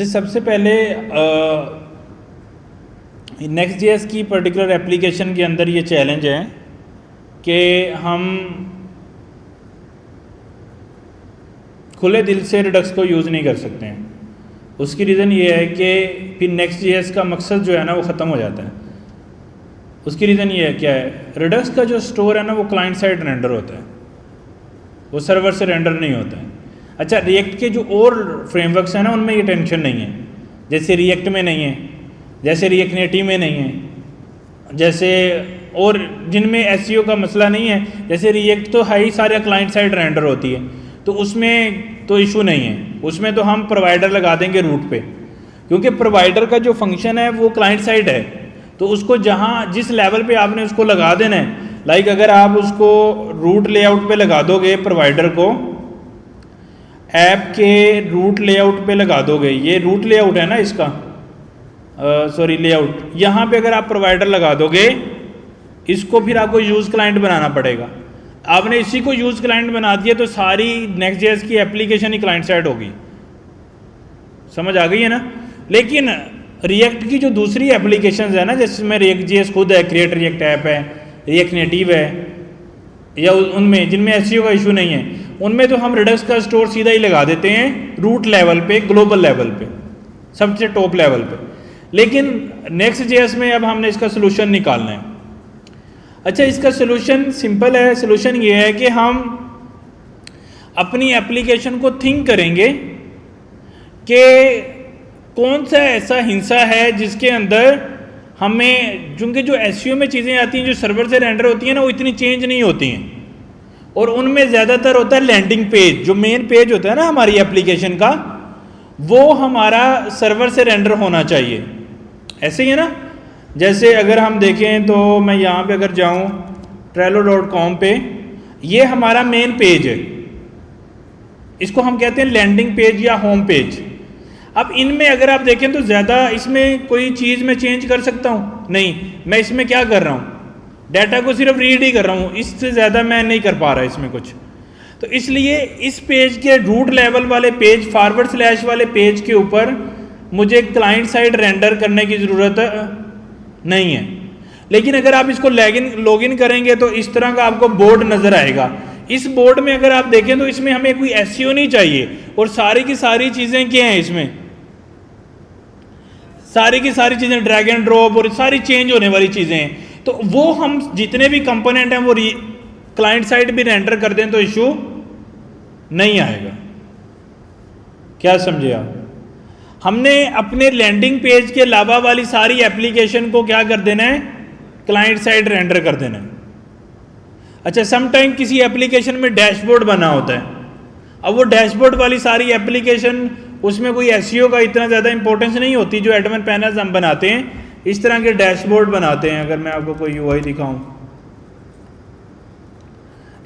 अच्छा, सबसे पहले नेक्स्ट.जेएस की पर्टिकुलर एप्लीकेशन के अंदर ये चैलेंज है कि हम खुले दिल से रिडक्स को यूज़ नहीं कर सकते हैं। उसकी रीज़न ये है कि फिर नेक्स्ट.जेएस का मकसद जो है ना वो ख़त्म हो जाता है। उसकी रीज़न ये है, क्या है, रिडक्स का जो स्टोर है ना वो क्लाइंट साइड रेंडर होता है, वो सर्वर से रेंडर नहीं होता है। अच्छा, रिएक्ट के जो और फ्रेमवर्क्स हैं ना उनमें ये टेंशन नहीं है, जैसे रिएक्ट में नहीं है, जैसे रिएक्ट नेटिव में नहीं है, जैसे और जिनमें एसईओ का मसला नहीं है, जैसे रिएक्ट तो है ही सारे क्लाइंट साइड रेंडर होती है, तो उसमें तो इशू नहीं है। उसमें तो हम प्रोवाइडर लगा देंगे रूट पे, क्योंकि प्रोवाइडर का जो फंक्शन है वो क्लाइंट साइड है, तो उसको जहाँ जिस लेवल पे आपने उसको लगा देना है, लाइक अगर आप उसको रूट लेआउट पे लगा दोगे, प्रोवाइडर को ऐप के रूट लेआउट पे लगा दोगे, ये रूट लेआउट है ना इसका, सॉरी लेआउट, यहाँ पे अगर आप प्रोवाइडर लगा दोगे, इसको फिर आपको यूज़ क्लाइंट बनाना पड़ेगा। आपने इसी को यूज़ क्लाइंट बना दिया तो सारी नेक्स्ट.जेएस की एप्लीकेशन ही क्लाइंट साइड होगी। समझ आ गई है ना। लेकिन रिएक्ट की जो दूसरी एप्लीकेशंस है ना, जिसमें रिएक्ट.जेएस खुद है, क्रिएट रिएक्ट ऐप है, रिएक्ट नेटिव है, या उनमें जिनमें एसईओ का इशू नहीं है, उनमें तो हम रिडक्स का स्टोर सीधा ही लगा देते हैं रूट लेवल पे, ग्लोबल लेवल पे, सबसे टॉप लेवल पे। लेकिन नेक्स्ट.जेएस में अब हमने इसका सोल्यूशन निकालना है। अच्छा, इसका सोल्यूशन सिंपल है। सोल्यूशन ये है कि हम अपनी एप्लीकेशन को थिंक करेंगे कि कौन सा ऐसा हिस्सा है जिसके अंदर हमें, चूँकि जो एसईओ में चीज़ें आती हैं जो सर्वर से रेंडर होती हैं ना, वो इतनी चेंज नहीं होती हैं, और उनमें ज़्यादातर होता है लैंडिंग पेज, जो मेन पेज होता है ना हमारी एप्लीकेशन का, वो हमारा सर्वर से रेंडर होना चाहिए। ऐसे ही है ना। जैसे अगर हम देखें तो मैं यहाँ पे अगर जाऊँ trello.com पे, ये हमारा मेन पेज है, इसको हम कहते हैं लैंडिंग पेज या होम पेज। अब इनमें अगर आप देखें तो ज़्यादा इसमें कोई चीज़ मैं चेंज कर सकता हूँ नहीं, मैं इसमें क्या कर रहा हूँ, डाटा को सिर्फ रीड ही कर रहा हूँ, इससे ज़्यादा मैं नहीं कर पा रहा इसमें कुछ। तो इसलिए इस पेज के रूट लेवल वाले पेज, फॉरवर्ड स्लैश वाले पेज के ऊपर मुझे क्लाइंट साइड रेंडर करने की ज़रूरत नहीं है। लेकिन अगर आप इसको लॉगिन करेंगे तो इस तरह का आपको बोर्ड नज़र आएगा। इस बोर्ड में अगर आप देखें तो इसमें हमें कोई एसईओ नहीं चाहिए, और सारी की सारी चीज़ें क्या हैं, इसमें सारी की सारी चीज़ें ड्रैग एंड ड्रॉप और सारी चेंज होने वाली चीज़ें हैं। तो वो हम जितने भी कंपोनेंट हैं वो क्लाइंट साइड भी रेंडर कर दें तो इशू नहीं आएगा। क्या समझे आप। हमने अपने लैंडिंग पेज के अलावा वाली सारी एप्लीकेशन को क्या कर देना है, क्लाइंट साइड रेंडर कर देना है। अच्छा, समटाइम किसी एप्लीकेशन में डैशबोर्ड बना होता है, अब वो डैशबोर्ड वाली सारी एप्लीकेशन, उसमें कोई एसईओ का इतना ज़्यादा इंपॉर्टेंस नहीं होती। जो एडमिन पैनल्स हम बनाते हैं, इस तरह के डैशबोर्ड बनाते हैं। अगर मैं आपको कोई यूआई दिखाऊं,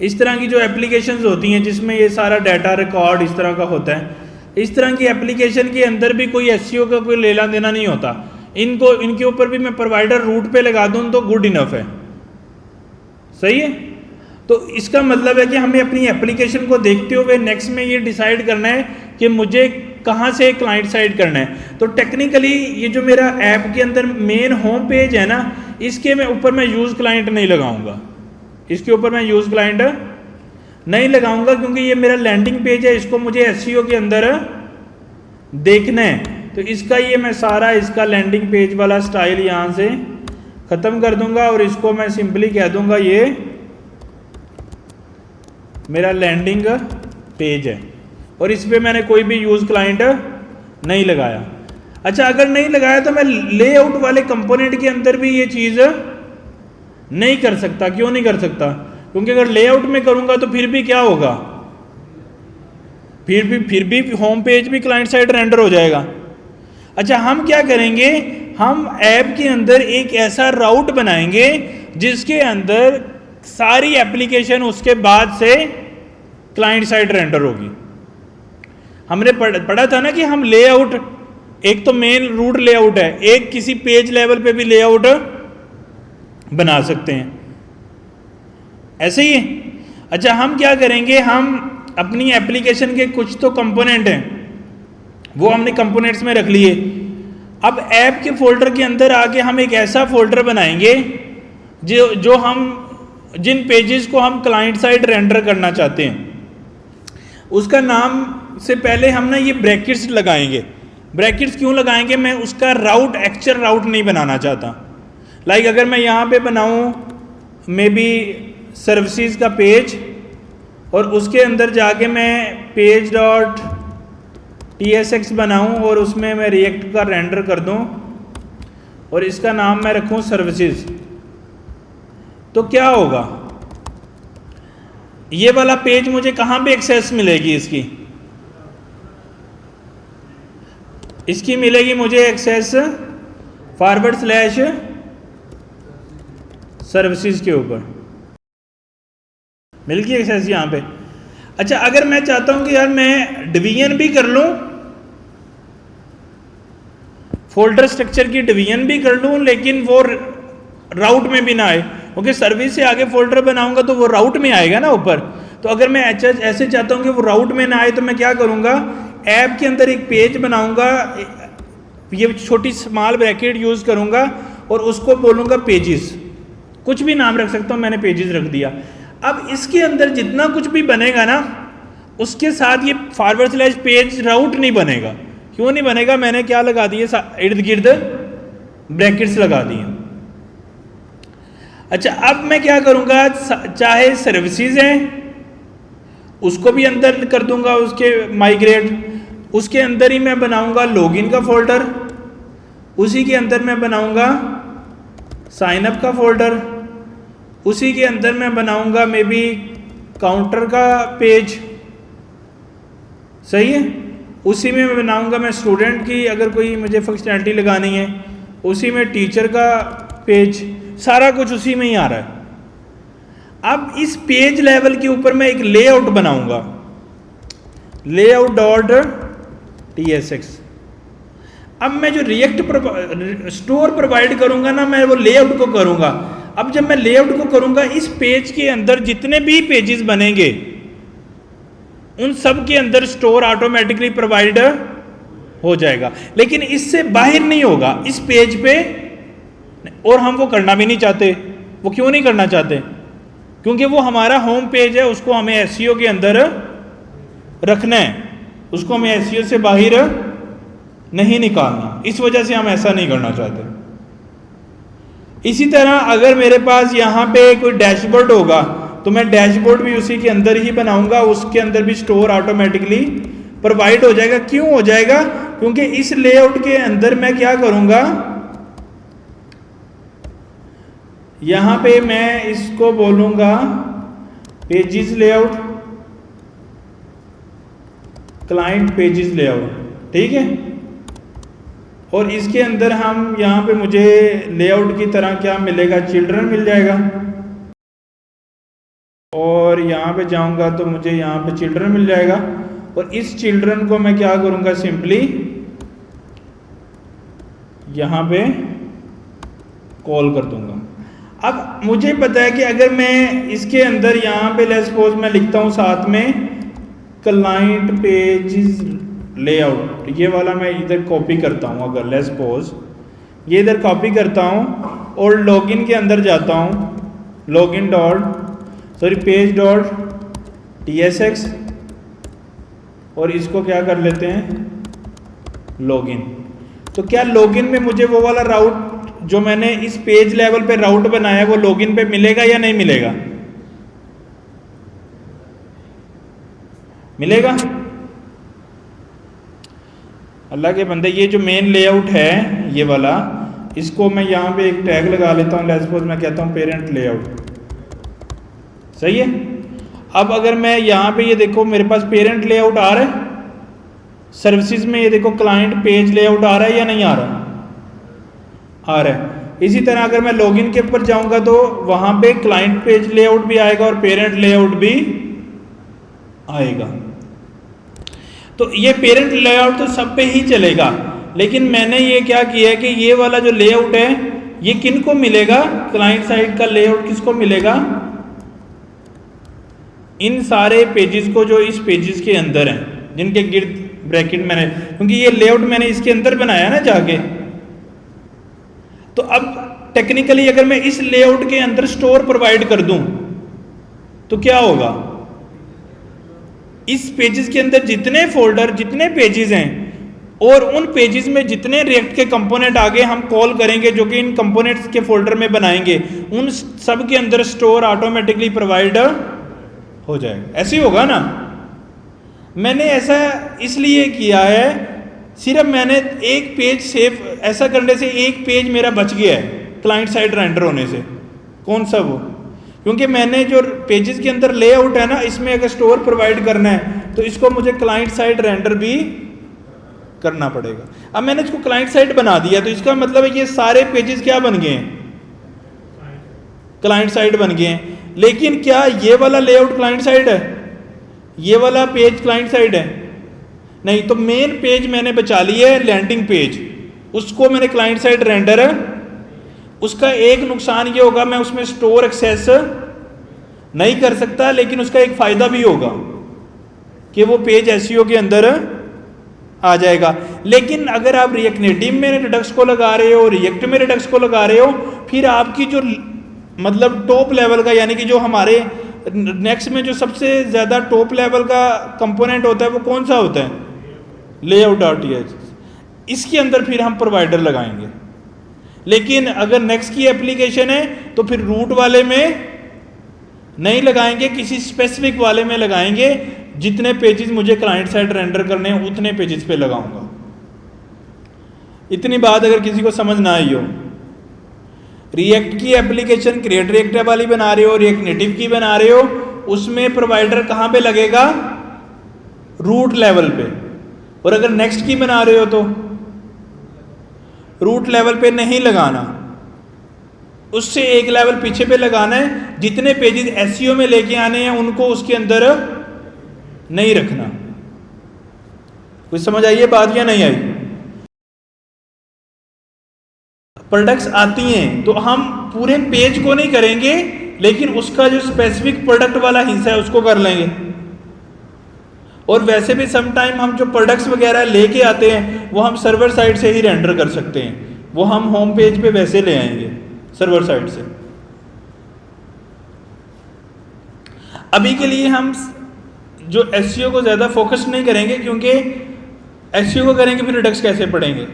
इस तरह की जो एप्लीकेशंस होती हैं जिसमें ये सारा डाटा रिकॉर्ड इस तरह का होता है, इस तरह की एप्लीकेशन के अंदर भी कोई एसईओ का कोई लेना देना नहीं होता। इनके ऊपर भी मैं प्रोवाइडर रूट पे लगा दूं तो गुड इनफ है। सही है। तो इसका मतलब है कि हमें अपनी एप्लीकेशन को देखते हुए नेक्स्ट में ये डिसाइड करना है कि मुझे कहाँ से क्लाइंट साइड करना है। तो टेक्निकली ये जो मेरा ऐप के अंदर मेन होम पेज है ना, इसके में ऊपर मैं यूज़ क्लाइंट नहीं लगाऊंगा, इसके ऊपर मैं यूज़ क्लाइंट नहीं लगाऊंगा, क्योंकि ये मेरा लैंडिंग पेज है, इसको मुझे एसईओ के अंदर देखना है। तो इसका ये मैं सारा इसका लैंडिंग पेज वाला स्टाइल यहाँ से ख़त्म कर दूंगा, और इसको मैं सिंपली कह दूंगा ये मेरा लैंडिंग पेज है, और इस पर मैंने कोई भी यूज़ क्लाइंट नहीं लगाया। अच्छा, अगर नहीं लगाया तो मैं लेआउट वाले कंपोनेंट के अंदर भी ये चीज़ नहीं कर सकता। क्यों नहीं कर सकता? क्योंकि अगर लेआउट में करूंगा तो फिर भी क्या होगा, फिर भी होम पेज भी क्लाइंट साइड रेंडर हो जाएगा। अच्छा, हम क्या करेंगे, हम ऐप के अंदर एक ऐसा राउट बनाएंगे जिसके अंदर सारी एप्लीकेशन उसके बाद से क्लाइंट साइड रेंडर होगी। हमने पढ़ा था ना कि हम लेआउट, एक तो मेन रूट लेआउट है, एक किसी पेज लेवल पे भी लेआउट बना सकते हैं, ऐसे ही है। अच्छा, हम क्या करेंगे, हम अपनी एप्लीकेशन के कुछ तो कंपोनेंट हैं वो हमने कंपोनेंट्स में रख लिए। अब ऐप के फोल्डर के अंदर आके हम एक ऐसा फोल्डर बनाएंगे जो हम जिन पेजेस को हम क्लाइंट साइड रेंडर करना चाहते हैं, उसका नाम से पहले हम ना ये ब्रैकेट्स लगाएंगे। ब्रैकेट्स क्यों लगाएंगे? मैं उसका राउट, एक्चुअल राउट नहीं बनाना चाहता। लाइक अगर मैं यहाँ पे बनाऊँ मे बी सर्विसेज का पेज, और उसके अंदर जाके मैं पेज डॉट TSX बनाऊँ और उसमें मैं रिएक्ट का रेंडर कर दूँ और इसका नाम मैं रखूँ सर्विसेज, तो क्या होगा? ये वाला पेज मुझे कहाँ पे एक्सेस मिलेगी? इसकी मिलेगी मुझे एक्सेस // सर्विसेज के ऊपर मिल गई एक्सेस यहाँ पे। अच्छा, अगर मैं चाहता हूं कि यार मैं डिवीजन भी कर लूं, फोल्डर स्ट्रक्चर की डिवीजन भी कर लूं, लेकिन वो राउट में भी ना आए, क्योंकि सर्विस से आगे फोल्डर बनाऊंगा तो वो राउट में आएगा ना ऊपर। तो अगर मैं ऐसे चाहता हूं कि वो राउट में ना आए, तो मैं क्या करूंगा? ऐप के अंदर एक पेज बनाऊंगा, ये छोटी स्मॉल ब्रैकेट यूज करूंगा और उसको बोलूंगा पेजेस, कुछ भी नाम रख सकता हूं, मैंने पेजेस रख दिया। अब इसके अंदर जितना कुछ भी बनेगा ना, उसके साथ ये / पेज राउट नहीं बनेगा। क्यों नहीं बनेगा? मैंने क्या लगा दिए? इर्द गिर्द ब्रैकेट्स लगा दिए। अच्छा, अब मैं क्या करूंगा? चाहे सर्विसेज हैं उसको भी अंदर कर दूंगा, उसके माइग्रेट, उसके अंदर ही मैं बनाऊंगा लॉगिन का फोल्डर, उसी के अंदर मैं बनाऊंगा साइन अप का फोल्डर, उसी के अंदर मैं बनाऊंगा मे बी काउंटर का पेज, सही है। उसी में मैं बनाऊंगा मैं स्टूडेंट की, अगर कोई मुझे फंक्शनैलिटी लगानी है, उसी में टीचर का पेज, सारा कुछ उसी में ही आ रहा है। अब इस पेज लेवल के ऊपर मैं एक लेआउट बनाऊंगा, layout.tsx। अब मैं जो रिएक्ट स्टोर प्रोवाइड करूंगा ना, मैं वो लेआउट को करूंगा। अब जब मैं लेआउट को करूंगा, इस पेज के अंदर जितने भी पेजेस बनेंगे उन सब के अंदर स्टोर ऑटोमेटिकली प्रोवाइड हो जाएगा, लेकिन इससे बाहर नहीं होगा इस पेज पे, और हम वो करना भी नहीं चाहते। वो क्यों नहीं करना चाहते? क्योंकि वो हमारा होम पेज है, उसको हमें SEO के अंदर रखना है, उसको हमें SEO से बाहर नहीं निकालना, इस वजह से हम ऐसा नहीं करना चाहते। इसी तरह अगर मेरे पास यहाँ पे कोई डैशबोर्ड होगा, तो मैं डैशबोर्ड भी उसी के अंदर ही बनाऊंगा, उसके अंदर भी स्टोर ऑटोमेटिकली प्रोवाइड हो जाएगा। क्यों हो जाएगा? क्योंकि इस लेआउट के अंदर मैं क्या करूंगा, यहां पे मैं इसको बोलूंगा pages layout, client pages layout, ठीक है। और इसके अंदर हम यहाँ पे मुझे लेआउट की तरह क्या मिलेगा? चिल्ड्रन मिल जाएगा, और यहाँ पे जाऊँगा तो मुझे यहाँ पे चिल्ड्रन मिल जाएगा। और इस चिल्ड्रन को मैं क्या करूँगा? सिंपली यहाँ पे कॉल कर दूँगा। अब मुझे पता है कि अगर मैं इसके अंदर यहाँ पे लेट्स सपोज मैं लिखता हूँ साथ में क्लाइंट पेजेस लेआउट, ये वाला मैं इधर कॉपी करता हूँ, अगर लेट्स सपोज ये इधर कॉपी करता हूँ और लॉगिन के अंदर जाता हूँ, लॉगिन पेज डॉट TSX, और इसको क्या कर लेते हैं? लॉगिन। तो क्या लॉगिन में मुझे वो वाला राउट जो मैंने इस पेज लेवल पे राउट बनाया वो लॉगिन पे मिलेगा या नहीं मिलेगा? मिलेगा। अल्लाह के बंदे, ये जो मेन लेआउट है ये वाला, इसको मैं यहाँ पे एक टैग लगा लेता हूँ, लेट्स सपोज मैं कहता हूँ पेरेंट लेआउट, सही है। अब अगर मैं यहाँ पे ये देखो मेरे पास पेरेंट लेआउट आ रहा है, सर्विसेज में ये देखो क्लाइंट पेज लेआउट आ रहा है या नहीं आ रहा? आ रहा है। इसी तरह अगर मैं लॉगिन के ऊपर जाऊंगा तो वहां पे क्लाइंट पेज लेआउट भी आएगा और पेरेंट लेआउट भी आएगा। तो ये पेरेंट लेआउट तो सब पे ही चलेगा, लेकिन मैंने ये क्या किया है कि ये वाला जो लेआउट है ये किन को मिलेगा? क्लाइंट साइड का लेआउट किसको मिलेगा? इन सारे पेजेस को जो इस पेजेस के अंदर हैं, जिनके गिर्द ब्रैकेट मैंने, क्योंकि ये लेआउट मैंने इसके अंदर बनाया ना जाके। तो अब टेक्निकली अगर मैं इस लेआउट के अंदर स्टोर प्रोवाइड कर दूं तो क्या होगा, इस पेजेस के अंदर जितने फोल्डर जितने पेजेस हैं और उन पेजेस में जितने रिएक्ट के कंपोनेंट आगे हम कॉल करेंगे जो कि इन कंपोनेंट्स के फोल्डर में बनाएंगे, उन सब के अंदर स्टोर ऑटोमेटिकली प्रोवाइड हो जाएगा। ऐसे ही होगा ना। मैंने ऐसा इसलिए किया है, सिर्फ मैंने एक पेज सेव, ऐसा करने से एक पेज मेरा बच गया है क्लाइंट साइड रेंडर होने से। कौन सा वो, क्योंकि मैंने जो पेजेस के अंदर लेआउट है ना, इसमें अगर स्टोर प्रोवाइड करना है तो इसको मुझे क्लाइंट साइड रेंडर भी करना पड़ेगा। अब मैंने इसको क्लाइंट साइड बना दिया तो इसका मतलब है ये सारे पेजेस क्या बन गए हैं, क्लाइंट साइड बन गए हैं। लेकिन क्या ये वाला लेआउट क्लाइंट साइड है, ये वाला पेज क्लाइंट साइड है? नहीं। तो मेन पेज मैंने बचा लिया है लैंडिंग पेज, उसको मैंने क्लाइंट साइड रेंडर है। उसका एक नुकसान ये होगा, मैं उसमें स्टोर एक्सेस नहीं कर सकता, लेकिन उसका एक फायदा भी होगा कि वो पेज एसईओ के अंदर आ जाएगा। लेकिन अगर आप रिएक्ट नेटिव में रिडक्स को लगा रहे हो, रिएक्ट में रिडक्स को लगा रहे हो, फिर आपकी जो मतलब टॉप लेवल का, यानी कि जो हमारे नेक्स्ट में जो सबसे ज़्यादा टॉप लेवल का कंपोनेंट होता है वो कौन सा होता है, layout.th। इसके अंदर फिर हम प्रोवाइडर लगाएंगे। लेकिन अगर नेक्स्ट की एप्लीकेशन है तो फिर रूट वाले में नहीं लगाएंगे, किसी स्पेसिफिक वाले में लगाएंगे। जितने पेजेस मुझे क्लाइंट साइड रेंडर करने हैं उतने पेजेस पे लगाऊंगा। इतनी बात अगर किसी को समझ ना आई हो, रिएक्ट की एप्लीकेशन क्रिएट रिएक्ट वाली बना रहे हो, रिएक्ट नेटिव की बना रहे हो, उसमें प्रोवाइडर कहाँ पे लगेगा, रूट लेवल पे। और अगर नेक्स्ट की बना रहे हो तो रूट लेवल पे नहीं लगाना, उससे एक लेवल पीछे पे लगाना है। जितने पेजेस एसईओ में लेके आने हैं उनको उसके अंदर नहीं रखना। कुछ समझ आई है बात या नहीं आई? प्रोडक्ट्स आती हैं तो हम पूरे पेज को नहीं करेंगे, लेकिन उसका जो स्पेसिफिक प्रोडक्ट वाला हिस्सा है उसको कर लेंगे। और वैसे भी सम टाइम हम जो प्रोडक्ट्स वगैरह लेके आते हैं वो हम सर्वर साइड से ही रेंडर कर सकते हैं, वो हम होम पेज पे वैसे ले आएंगे सर्वर साइड से। अभी के लिए हम जो एसईओ को ज़्यादा फोकस नहीं करेंगे, क्योंकि एसईओ को करेंगे फिर रिडक्स कैसे पढ़ेंगे,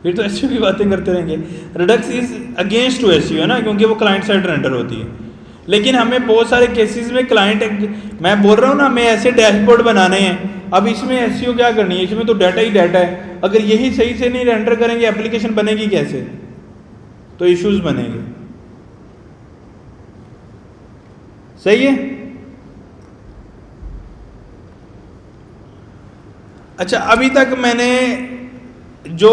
फिर तो एसईओ की बातें करते रहेंगे। Redox is against to SEO है ना, क्योंकि वो क्लाइंट साइड रेंडर होती है। लेकिन हमें बहुत सारे केसेस में क्लाइंट, मैं बोल रहा हूँ ना, हमें ऐसे डैशबोर्ड बनाने हैं। अब इसमें एसईओ क्या करनी है, इसमें तो डाटा ही डाटा है। अगर यही सही से नहीं रेंडर करेंगे एप्लीकेशन बनेगी कैसे, तो इश्यूज बनेंगे। सही है। अच्छा, अभी तक मैंने जो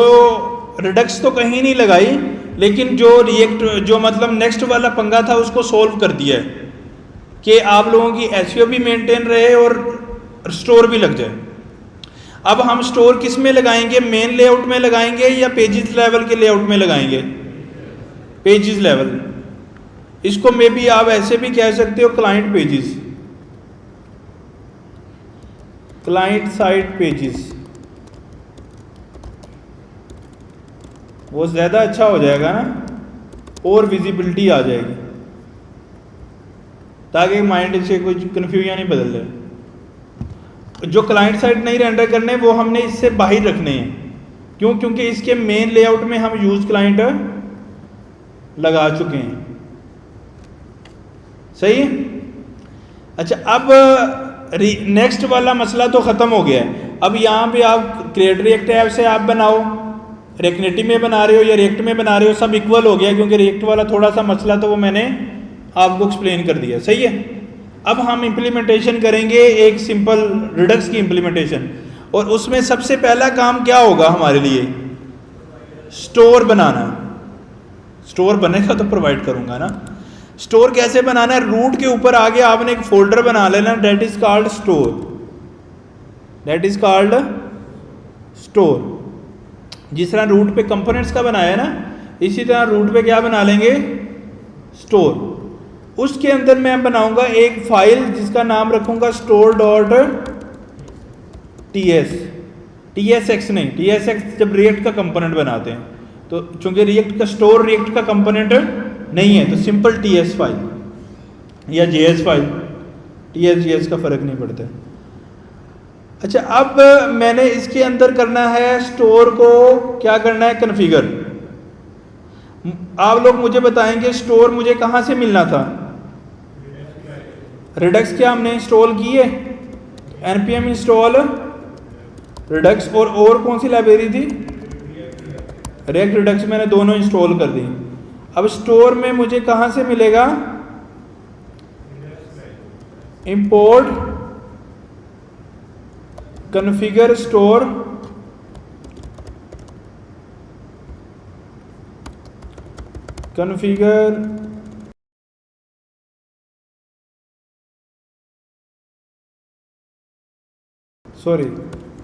रिडक्स तो कहीं नहीं लगाई, लेकिन जो रिएक्ट जो मतलब नेक्स्ट वाला पंगा था उसको सोल्व कर दिया है कि आप लोगों की एसईओ भी मेंटेन रहे और स्टोर भी लग जाए। अब हम स्टोर किस में लगाएंगे, मेन लेआउट में लगाएंगे या पेजेस लेवल के लेआउट में लगाएंगे? Pages level. इसको मे बी आप ऐसे भी कह सकते हो client pages, client side pages, वो ज़्यादा अच्छा हो जाएगा ना, और विजिबिलिटी आ जाएगी, ताकि माइंड से कुछ कन्फ्यूजन नहीं बदल जाए। जो क्लाइंट साइड नहीं रेंडर करने वो हमने इससे बाहर रखने हैं। क्यों? क्योंकि इसके मेन लेआउट में हम यूज क्लाइंट लगा चुके हैं। सही है। अच्छा, अब नेक्स्ट वाला मसला तो ख़त्म हो गया है। अब यहाँ पे आप क्रिएट रिएक्ट ऐप से आप बनाओ, रिएक्ट नेटिव में बना रहे हो या रिएक्ट में बना रहे हो, सब इक्वल हो गया, क्योंकि रिएक्ट वाला थोड़ा सा मसला तो वो मैंने आपको एक्सप्लेन कर दिया। सही है। अब हम इम्प्लीमेंटेशन करेंगे एक सिंपल रिडक्स की इम्प्लीमेंटेशन, और उसमें सबसे पहला काम क्या होगा हमारे लिए, स्टोर बनाना। स्टोर बनेगा तो प्रोवाइड करूंगा ना। स्टोर कैसे बनाना है, रूट के ऊपर आगे आपने एक फोल्डर बना लेना, that is called store, that is called store. जिस तरह रूट पे कंपोनेंट्स का बनाया है ना, इसी तरह रूट पे क्या बना लेंगे, स्टोर। उसके अंदर मैं बनाऊंगा एक फाइल जिसका नाम रखूंगा store.html। TSX नहीं, TSX जब रिएक्ट का कंपोनेंट बनाते हैं तो चूंकि रिएक्ट का स्टोर रिएक्ट का कंपोनेंट नहीं है तो सिंपल TS फाइल या JS फाइल, TS का फर्क नहीं पड़ता। अच्छा, अब मैंने इसके अंदर करना है स्टोर को क्या करना है, कन्फिगर। आप लोग मुझे बताएंगे स्टोर मुझे कहां से मिलना था? रिडक्स क्या हमने इंस्टॉल की है, npm इंस्टॉल रिडक्स, और कौन सी लाइब्रेरी थी, रिएक्ट रिडक्स, मैंने दोनों इंस्टॉल कर दी। अब स्टोर में मुझे कहां से मिलेगा, import configure store configure sorry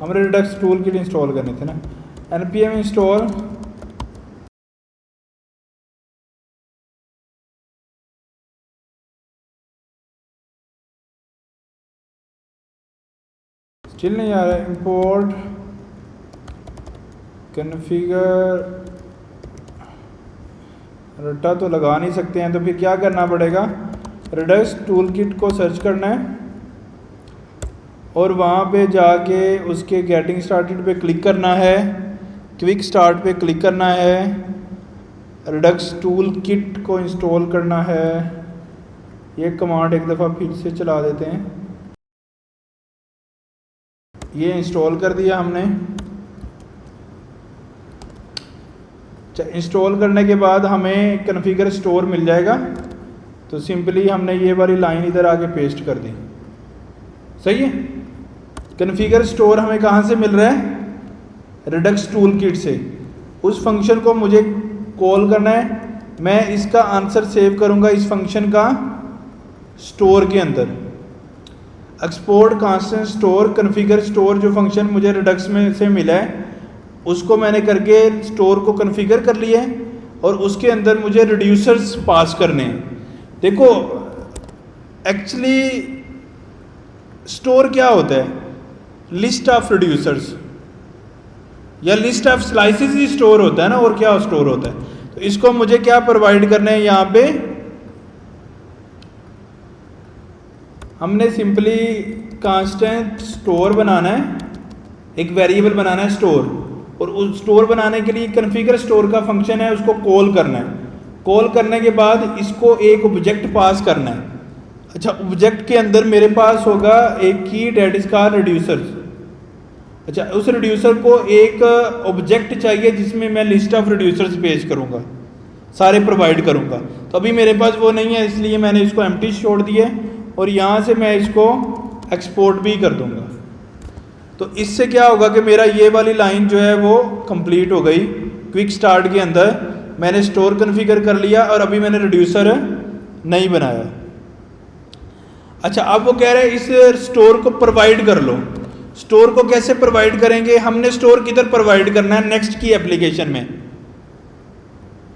हमारे रिडक्स टूल के लिए इंस्टॉल करने थे ना, npm इंस्टॉल स्टिल नहीं आ रहा है, इंपोर्ट कन्फिगर, रट्टा तो लगा नहीं सकते हैं, तो फिर क्या करना पड़ेगा, रिडक्स टूल किट को सर्च करना है और वहाँ पे जाके उसके गेटिंग स्टार्टेड पे क्लिक करना है, क्विक स्टार्ट पे क्लिक करना है, रिडक्स टूल किट को इंस्टॉल करना है। ये कमांड एक दफ़ा फिर से चला देते हैं। ये इंस्टॉल कर दिया हमने। इंस्टॉल करने के बाद हमें कन्फिगर स्टोर मिल जाएगा, तो सिंपली हमने ये वाली लाइन इधर आके पेस्ट कर दी। सही है। कन्फिगर स्टोर हमें कहाँ से मिल रहा है, रिडक्स टूल किट से। उस फंक्शन को मुझे कॉल करना है, मैं इसका आंसर सेव करूँगा इस फंक्शन का स्टोर के अंदर। Export constant store configure store, जो फंक्शन मुझे रिडक्स में से मिला है उसको मैंने करके स्टोर को कन्फिगर कर लिया है और उसके अंदर मुझे रिड्यूसर्स पास करने हैं। देखो एक्चुअली स्टोर क्या होता है, लिस्ट ऑफ रिड्यूसर्स या list of slices he store होता है ना, और क्या स्टोर होता है। तो इसको मुझे क्या प्रोवाइड करना है, यहाँ पे हमने सिंपली कांस्टेंट स्टोर बनाना है, एक वेरिएबल बनाना है स्टोर, और उस स्टोर बनाने के लिए कन्फिगर स्टोर का फंक्शन है, उसको कॉल करना है। कॉल करने के बाद इसको एक ऑब्जेक्ट पास करना है। अच्छा, ऑब्जेक्ट के अंदर मेरे पास होगा एक की डेट इज कॉल्ड रिड्यूसर्स। अच्छा, उस रिड्यूसर को एक ऑब्जेक्ट चाहिए जिसमें मैं लिस्ट ऑफ रिड्यूसर्स पेश करूँगा, सारे प्रोवाइड करूँगा। तो अभी मेरे पास वो नहीं है, इसलिए मैंने इसको एम्प्टी छोड़ दिया और यहाँ से मैं इसको एक्सपोर्ट भी कर दूँगा। तो इससे क्या होगा कि मेरा ये वाली लाइन जो है वो कंप्लीट हो गई। क्विक स्टार्ट के अंदर मैंने स्टोर कन्फिगर कर लिया और अभी मैंने रिड्यूसर नहीं बनाया। अच्छा, अब वो कह रहे हैं इस स्टोर को प्रोवाइड कर लो। स्टोर को कैसे प्रोवाइड करेंगे, हमने स्टोर किधर प्रोवाइड करना है, नेक्स्ट की एप्लीकेशन में,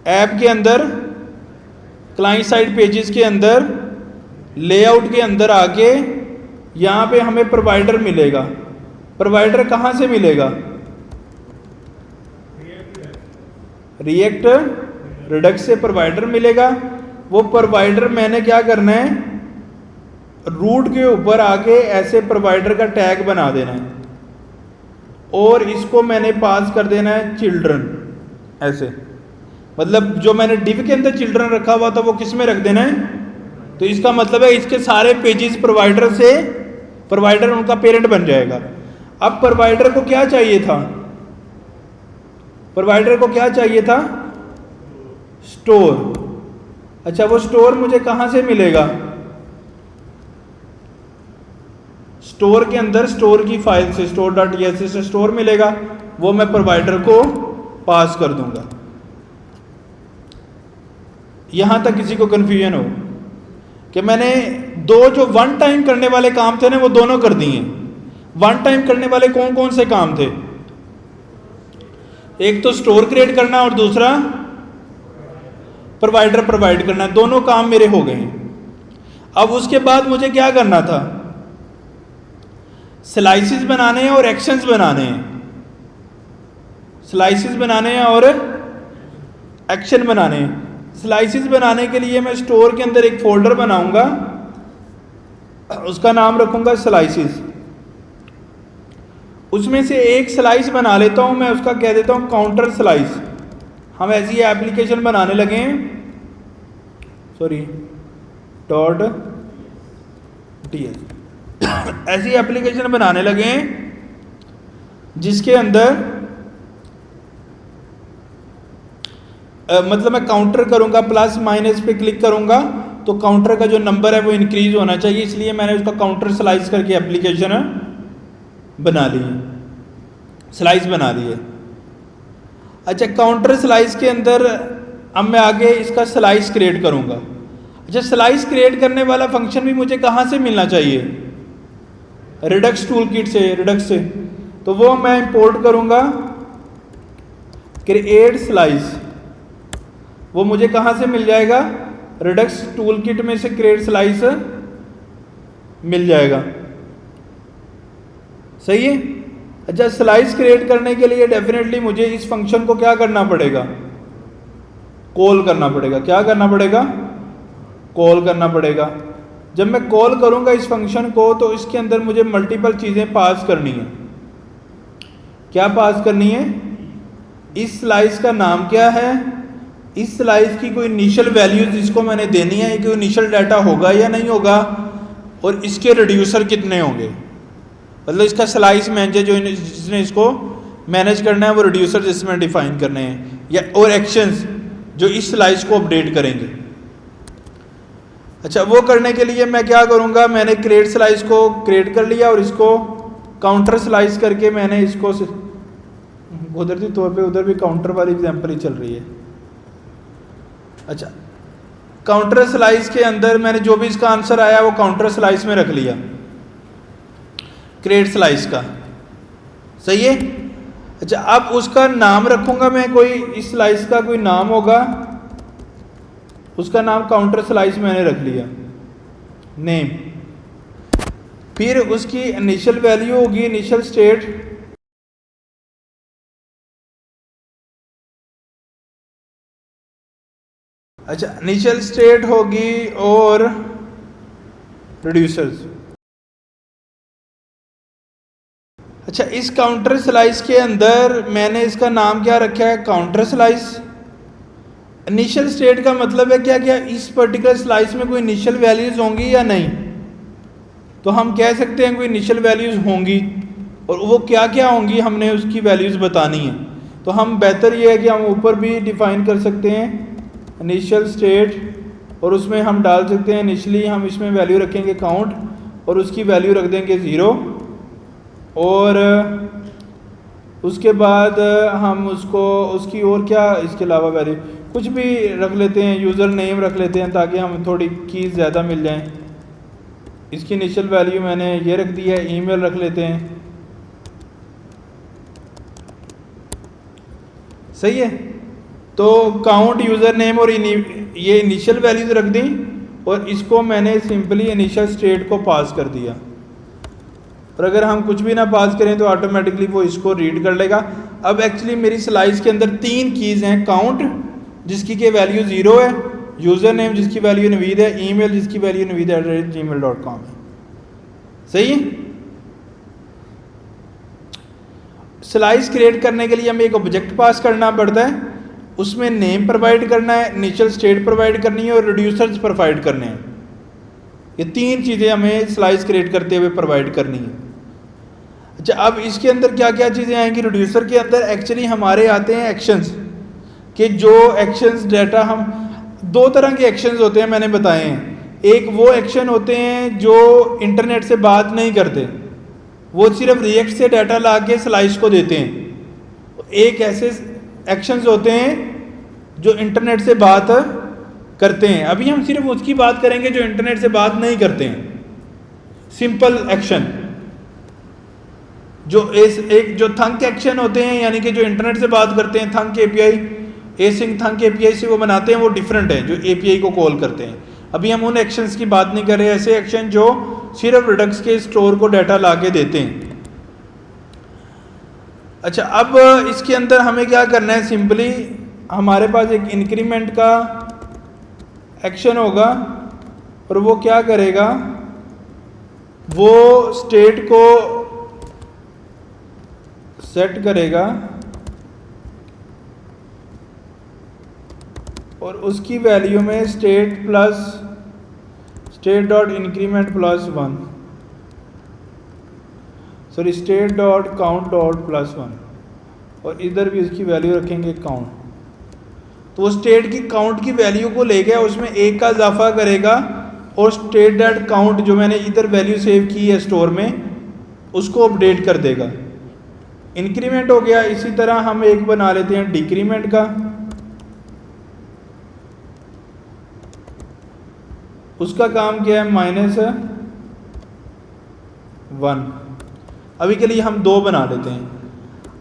ऐप के अंदर, क्लाइंट साइड पेजेस के अंदर, लेआउट के अंदर आके यहाँ पे हमें प्रोवाइडर मिलेगा। प्रोवाइडर कहाँ से मिलेगा, रिएक्ट रिडक्स से प्रोवाइडर मिलेगा। वो प्रोवाइडर मैंने क्या करना है, रूट के ऊपर आके ऐसे प्रोवाइडर का टैग बना देना है और इसको मैंने पास कर देना है चिल्ड्रन। ऐसे मतलब जो मैंने डिव के अंदर चिल्ड्रन रखा हुआ था वो किस में रख देना है, तो इसका मतलब है इसके सारे पेजेस प्रोवाइडर से, प्रोवाइडर उनका पेरेंट बन जाएगा। अब प्रोवाइडर को क्या चाहिए था, प्रोवाइडर को क्या चाहिए था, स्टोर। अच्छा, वो स्टोर मुझे कहां से मिलेगा, स्टोर के अंदर स्टोर की फाइल से, store.exe से स्टोर मिलेगा, वो मैं प्रोवाइडर को पास कर दूंगा। यहां तक किसी को कंफ्यूजन हो कि मैंने दो जो वन टाइम करने वाले काम थे ना वो दोनों कर दिए। वन टाइम करने वाले कौन कौन से काम थे, एक तो स्टोर क्रिएट करना और दूसरा प्रोवाइडर प्रोवाइड करना, दोनों काम मेरे हो गए। अब उसके बाद मुझे क्या करना था, स्लाइसिस बनाने हैं और एक्शंस बनाने हैं, स्लाइसिस बनाने हैं और एक्शन बनाने हैं। स्लाइसिस बनाने के लिए मैं स्टोर के अंदर एक फोल्डर बनाऊंगा, उसका नाम रखूंगा स्लाइसिस। उसमें से एक स्लाइस बना लेता हूं मैं, उसका कह देता हूं काउंटर स्लाइस। हम ऐसी एप्लीकेशन बनाने लगे हैं, सॉरी .ts ऐसी एप्लीकेशन बनाने लगे हैं जिसके अंदर मतलब मैं काउंटर करूंगा, प्लस माइनस पे क्लिक करूंगा तो काउंटर का जो नंबर है वो इंक्रीज होना चाहिए, इसलिए मैंने उसका काउंटर स्लाइस करके एप्लीकेशन बना ली है, स्लाइस बना ली है। अच्छा, काउंटर स्लाइस के अंदर अब मैं आगे इसका स्लाइस क्रिएट करूंगा। अच्छा, स्लाइस क्रिएट करने वाला फंक्शन भी मुझे कहाँ से मिलना चाहिए? रिडक्स टूल किट से, रिडक्स से। तो वो मैं इंपोर्ट करूंगा क्रिएट स्लाइस, वो मुझे कहाँ से मिल जाएगा? रिडक्स टूल किट में से क्रिएट स्लाइस मिल जाएगा। सही है। अच्छा, स्लाइस क्रिएट करने के लिए डेफिनेटली मुझे इस फंक्शन को क्या करना पड़ेगा? कॉल करना पड़ेगा। क्या करना पड़ेगा? कॉल करना पड़ेगा। जब मैं कॉल करूंगा इस फंक्शन को तो इसके अंदर मुझे मल्टीपल चीज़ें पास करनी है। क्या पास करनी है? इस स्लाइस का नाम क्या है, इस स्लाइस की कोई इनिशियल वैल्यूज इसको मैंने देनी है, कोई इनिशियल डाटा होगा या नहीं होगा, और इसके रिड्यूसर कितने होंगे। मतलब इसका स्लाइस मैनेजर जो जिसने इसको मैनेज करना है वो रिड्यूसर जिसमें डिफाइन करने हैं, या और एक्शंस जो इस स्लाइस को अपडेट करेंगे। अच्छा, वो करने के लिए मैं क्या करूँगा? मैंने क्रिएट स्लाइस को क्रिएट कर लिया और इसको काउंटर स्लाइस करके मैंने इसको कुदरती तौर पे उधर भी काउंटर वाली एग्जांपल ही चल रही है। अच्छा, काउंटर स्लाइस के अंदर मैंने जो भी इसका आंसर आया वो काउंटर स्लाइस में रख लिया, क्रिएट स्लाइस का। सही है। अच्छा, अब उसका नाम रखूंगा मैं, कोई इस स्लाइस का कोई नाम होगा, उसका नाम काउंटर स्लाइस मैंने रख लिया, नेम। फिर उसकी इनिशियल वैल्यू होगी, इनिशियल स्टेट। अच्छा, इनिशियल स्टेट होगी और रिड्यूसर्स। अच्छा, इस काउंटर स्लाइस के अंदर मैंने इसका नाम क्या रखा है? Counter slice. इनिशियल स्टेट का मतलब है क्या क्या इस पर्टिकुलर स्लाइस में कोई इनिशियल वैल्यूज होंगी या नहीं? तो हम कह सकते हैं कोई इनिशियल वैल्यूज होंगी, और वो क्या क्या होंगी हमने उसकी वैल्यूज बतानी है। तो हम बेहतर ये है कि हम ऊपर भी डिफाइन कर सकते हैं इनिशियल स्टेट, और उसमें हम डाल सकते हैं इनिशियली हम इसमें वैल्यू रखेंगे काउंट, और उसकी वैल्यू रख देंगे 0, और उसके बाद हम उसको उसकी और क्या इसके अलावा वैल्यू कुछ भी रख लेते हैं, यूज़र नेम रख लेते हैं ताकि हमें थोड़ी कीज़ ज़्यादा मिल जाएं। इसकी इनिशियल वैल्यू मैंने ये रख दी है, ईमेल रख लेते हैं। सही है। तो काउंट, यूज़र नेम और ये इनिशियल वैल्यूज रख दी, और इसको मैंने सिंपली इनिशियल स्टेट को पास कर दिया। और अगर हम कुछ भी ना पास करें तो ऑटोमेटिकली वो इसको रीड कर लेगा। अब एक्चुअली मेरी स्लाइस के अंदर 3 कीज़ हैं, काउंट जिसकी के वैल्यू 0 है, यूज़र नेम जिसकी वैल्यू नवीद है, ईमेल जिसकी वैल्यू naveen@gmail.com है। सही है। स्लाइस क्रिएट करने के लिए हमें एक ऑब्जेक्ट पास करना पड़ता है, उसमें नेम प्रोवाइड करना है, इनिशियल स्टेट प्रोवाइड करनी है, और रिड्यूसर्स प्रोवाइड करने हैं। ये 3 चीज़ें हमें स्लाइस क्रिएट करते हुए प्रोवाइड करनी है। अच्छा, अब इसके अंदर क्या क्या चीज़ें आएंगी? रिड्यूसर के अंदर एक्चुअली हमारे आते हैं एक्शंस, कि जो एक्शंस डाटा हम 2 तरह के एक्शंस होते हैं मैंने बताए हैं। एक वो एक्शन होते हैं जो इंटरनेट से बात नहीं करते, वो सिर्फ रिएक्ट से डाटा ला के स्लाइस को देते हैं। एक ऐसे एक्शंस होते हैं जो इंटरनेट से बात करते हैं। अभी हम सिर्फ उसकी बात करेंगे जो इंटरनेट से बात नहीं करते हैं। सिंपल एक्शन जो एक जो थंक एक्शन होते हैं, यानी कि जो इंटरनेट से बात करते हैं, थंक एपीआई, एसिंक थंक एपीआई से वो बनाते हैं, वो डिफरेंट है जो एपीआई को कॉल करते हैं। अभी हम उन एक्शंस की बात नहीं कर रहे, ऐसे एक्शन जो सिर्फ रिडक्स के स्टोर को डाटा ला के देते हैं। अच्छा, अब इसके अंदर हमें क्या करना है, सिंपली हमारे पास एक इंक्रीमेंट का एक्शन होगा और वो क्या करेगा, वो स्टेट को सेट करेगा और उसकी वैल्यू में state dot increment plus 1, sorry state dot count dot plus 1, और इधर भी उसकी वैल्यू रखेंगे काउंट। तो वो स्टेट की काउंट की वैल्यू को ले गया, उसमें 1 का इजाफा करेगा और स्टेट डॉट काउंट जो मैंने इधर वैल्यू सेव की है स्टोर में उसको अपडेट कर देगा। इंक्रीमेंट हो गया। इसी तरह हम एक बना लेते हैं डिक्रीमेंट का, उसका काम क्या है, -1। अभी के लिए हम 2 बना लेते हैं।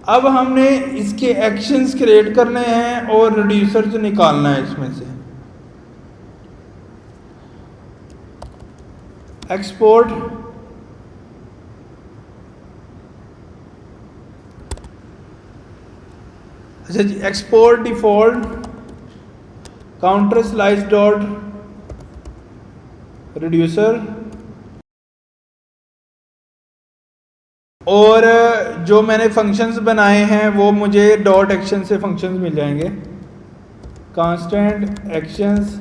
अब हमने इसके एक्शंस क्रिएट करने हैं और रिड्यूसर से निकालना है इसमें से। एक्सपोर्ट अच्छा जी, export default counter slice dot reducer, और जो मैंने फंक्शंस बनाए हैं वो मुझे डॉट एक्शन से फंक्शंस मिल जाएंगे। Constant actions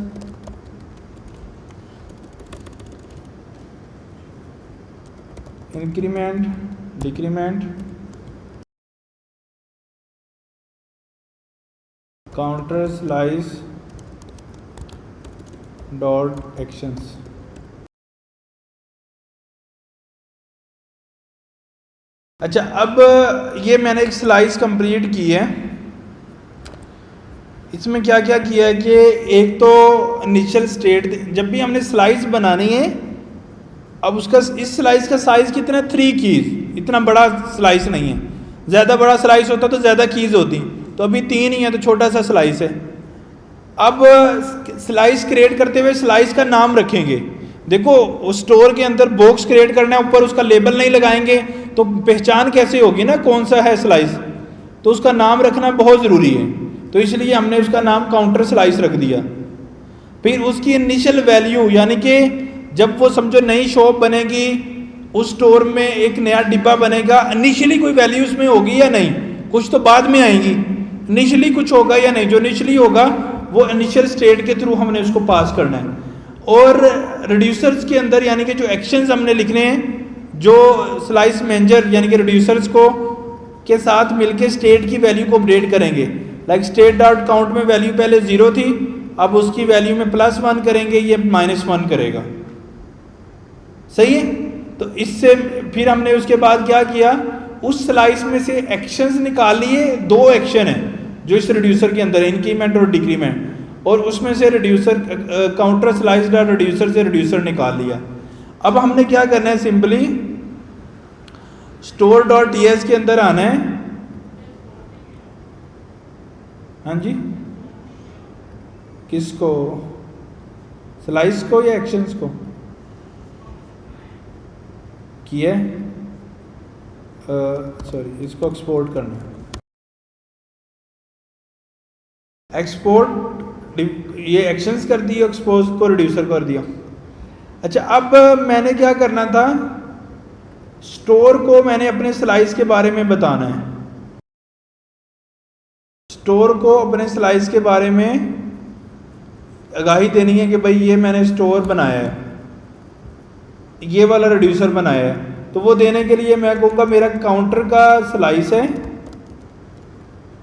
increment decrement counter slice dot actions. अच्छा, अब ये मैंने एक स्लाइस कंप्लीट की है। इसमें क्या क्या किया है कि एक तो इनिशियल स्टेट, जब भी हमने स्लाइस बनानी है, अब उसका इस स्लाइस का साइज़ कितना है, 3 कीज़, इतना बड़ा स्लाइस नहीं है। ज़्यादा बड़ा स्लाइस होता तो ज़्यादा कीज़ होती, तो अभी 3 ही है, तो छोटा सा स्लाइस है। अब स्लाइस क्रिएट करते हुए स्लाइस का नाम रखेंगे। देखो, उस स्टोर के अंदर बॉक्स क्रिएट करना है, ऊपर उसका लेबल नहीं लगाएंगे तो पहचान कैसे होगी ना कौन सा है स्लाइस, तो उसका नाम रखना बहुत ज़रूरी है। तो इसलिए हमने उसका नाम काउंटर स्लाइस रख दिया। फिर उसकी इनिशियल वैल्यू, यानी कि जब वो समझो नई शॉप बनेगी, उस स्टोर में एक नया डिब्बा बनेगा, इनिशियली कोई वैल्यू उसमें होगी या नहीं, कुछ तो बाद में आएंगी, इनिशियली कुछ होगा या नहीं, जो इनिशियली होगा वो इनिशियल स्टेट के थ्रू हमने उसको पास करना है। और रिड्यूसर्स के अंदर यानी कि जो एक्शंस हमने लिखने हैं, जो स्लाइस मैनेजर यानी कि रिड्यूसर्स को के साथ मिलके स्टेट की वैल्यू को अपडेट करेंगे। लाइक स्टेट डॉट काउंट में वैल्यू पहले 0 थी, अब उसकी वैल्यू में +1 करेंगे, ये -1 करेगा। सही है। तो इससे फिर हमने उसके बाद क्या किया, उस स्लाइस में से एक्शंस निकाल लिए। 2 एक्शन है जो इस रिड्यूसर के अंदर है, इंक्रीमेंट और डिक्रीमेंट, और उसमें से reducer counter slice dot reducer से रिड्यूसर निकाल लिया। अब हमने क्या करना है, सिंपली स्टोर डॉट टीएस के अंदर आना है। हाँ जी, किसको, स्लाइस को या एक्शंस को किया, सॉरी इसको एक्सपोर्ट करना है। एक्सपोर्ट ये एक्शंस कर दिया, एक्सपोज को रिड्यूसर कर दिया। अच्छा, अब मैंने क्या करना था, स्टोर को मैंने अपने स्लाइस के बारे में बताना है। स्टोर को अपने स्लाइस के बारे में आगाही देनी है कि भाई ये मैंने स्टोर बनाया है, ये वाला रिड्यूसर बनाया है। तो वो देने के लिए मैं कहूँगा मेरा काउंटर का स्लाइस है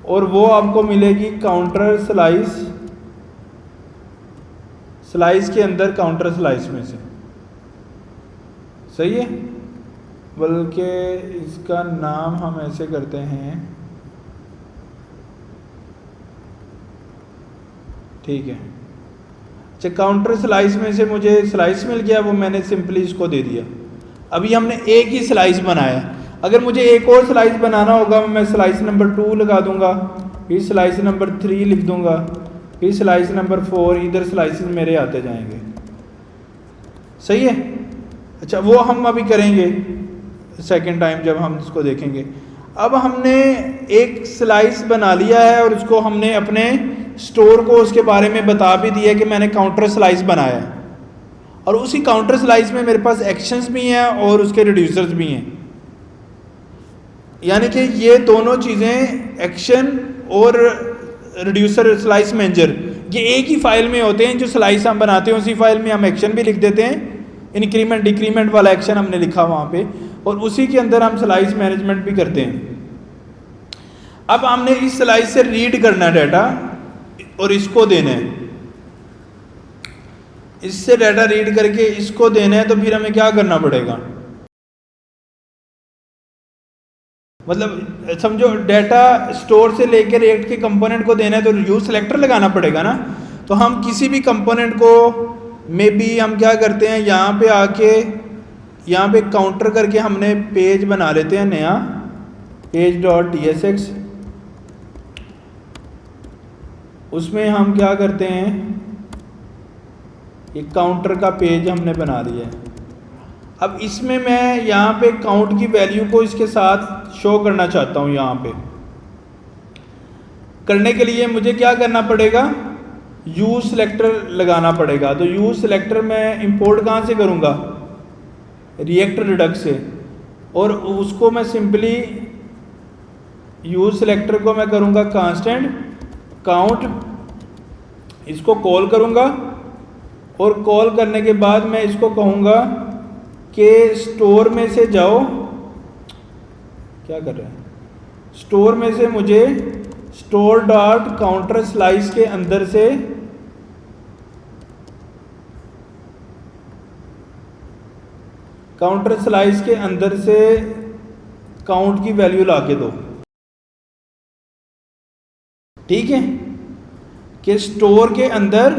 और वो आपको मिलेगी काउंटर स्लाइस के अंदर काउंटर स्लाइस में से। सही है। बल्कि इसका नाम हम ऐसे करते हैं, ठीक है। अच्छा, काउंटर स्लाइस में से मुझे स्लाइस मिल गया, वो मैंने सिंपली इसको दे दिया। अभी हमने एक ही स्लाइस बनाया। अगर मुझे एक और स्लाइस बनाना होगा, मैं स्लाइस नंबर 2 लगा दूंगा, फिर स्लाइस नंबर 3 लिख दूंगा, फिर स्लाइस नंबर 4, इधर स्लाइसेस मेरे आते जाएंगे। सही है। अच्छा वो हम अभी करेंगे सेकंड टाइम जब हम इसको देखेंगे। अब हमने एक स्लाइस बना लिया है और उसको हमने अपने स्टोर को उसके बारे में बता भी दिया कि मैंने काउंटर स्लाइस बनाया है, और उसी काउंटर स्लाइस में मेरे पास एक्शंस भी हैं और उसके रिड्यूसर्स भी हैं। यानी कि ये दोनों चीज़ें, एक्शन और रिड्यूसर स्लाइस मैनेजर, ये एक ही फाइल में होते हैं। जो स्लाइस हम बनाते हैं उसी फाइल में हम एक्शन भी लिख देते हैं, इंक्रीमेंट डिक्रीमेंट वाला एक्शन हमने लिखा वहाँ पे, और उसी के अंदर हम स्लाइस मैनेजमेंट भी करते हैं। अब हमने इस स्लाइस से रीड करना है डाटा और इसको देना है, इससे डाटा रीड करके इसको देना है, तो फिर हमें क्या करना पड़ेगा, मतलब समझो डाटा स्टोर से लेकर रिएक्ट के कंपोनेंट को देना है तो यूज सेलेक्टर लगाना पड़ेगा ना। तो हम किसी भी कंपोनेंट को मे बी हम क्या करते हैं, यहाँ पे आके यहाँ पे काउंटर करके हमने पेज बना लेते हैं नया, page.tsx। उसमें हम क्या करते हैं, एक काउंटर का पेज हमने बना लिया है। अब इसमें मैं यहाँ पे काउंट की वैल्यू को इसके साथ शो करना चाहता हूँ। यहाँ पे करने के लिए मुझे क्या करना पड़ेगा, यूज सेलेक्टर लगाना पड़ेगा। तो यूज सेलेक्टर मैं इंपोर्ट कहाँ से करूँगा, रिएक्ट रिडक्स से, और उसको मैं सिंपली यूज सेलेक्टर को मैं करूँगा कांस्टेंट काउंट, इसको कॉल करूँगा, और कॉल करने के बाद मैं इसको कहूँगा कि स्टोर में से जाओ, क्या कर रहे हैं, स्टोर में से मुझे स्टोर डॉट काउंटर स्लाइस के अंदर से काउंटर स्लाइस के अंदर से काउंट की वैल्यू ला के दो। ठीक है, कि स्टोर के अंदर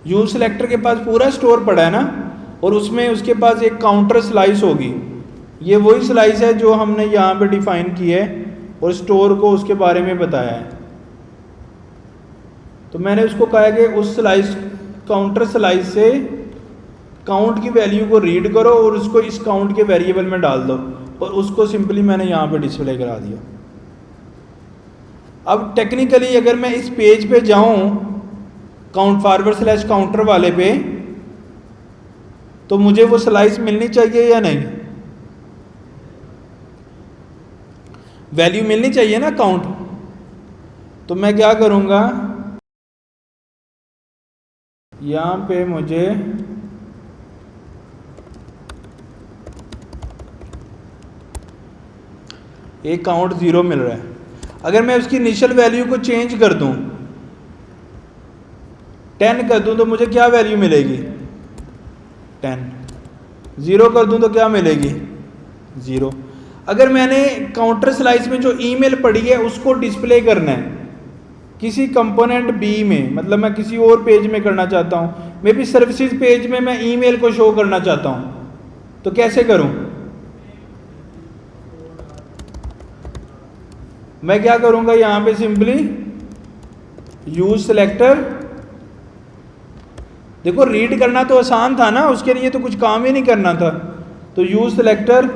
यूज सेलेक्टर के पास पूरा स्टोर पड़ा है ना, और उसमें उसके पास एक काउंटर स्लाइस होगी। ये वही स्लाइस है जो हमने यहाँ पे डिफाइन की है और स्टोर को उसके बारे में बताया है। तो मैंने उसको कहा कि उस स्लाइस, काउंटर स्लाइस से काउंट की वैल्यू को रीड करो और उसको इस काउंट के वेरिएबल में डाल दो, और उसको सिंपली मैंने यहाँ पे डिस्प्ले करा दिया। अब टेक्निकली अगर मैं इस पेज पे जाऊँ काउंट फॉरवर्ड स्लैश काउंटर वाले पे, तो मुझे वो स्लाइस मिलनी चाहिए या नहीं, वैल्यू मिलनी चाहिए ना काउंट। तो मैं क्या करूँगा, यहाँ पे मुझे एक काउंट 0 मिल रहा है। अगर मैं उसकी इनिशियल वैल्यू को चेंज कर दूँ, 10 कर दूँ, तो मुझे क्या वैल्यू मिलेगी, 10। 0 कर दूँ तो क्या मिलेगी, 0। अगर मैंने काउंटर स्लाइस में जो ईमेल पड़ी है उसको डिस्प्ले करना है किसी कंपोनेंट बी में, मतलब मैं किसी और पेज में करना चाहता हूँ, मे बी सर्विसेज पेज में मैं ईमेल को शो करना चाहता हूँ, तो कैसे करूँ, मैं क्या करूँगा, यहाँ पे सिंपली यूज सेलेक्टर। देखो रीड करना तो आसान था ना, उसके लिए तो कुछ काम ही नहीं करना था। तो यूज सेलेक्टर,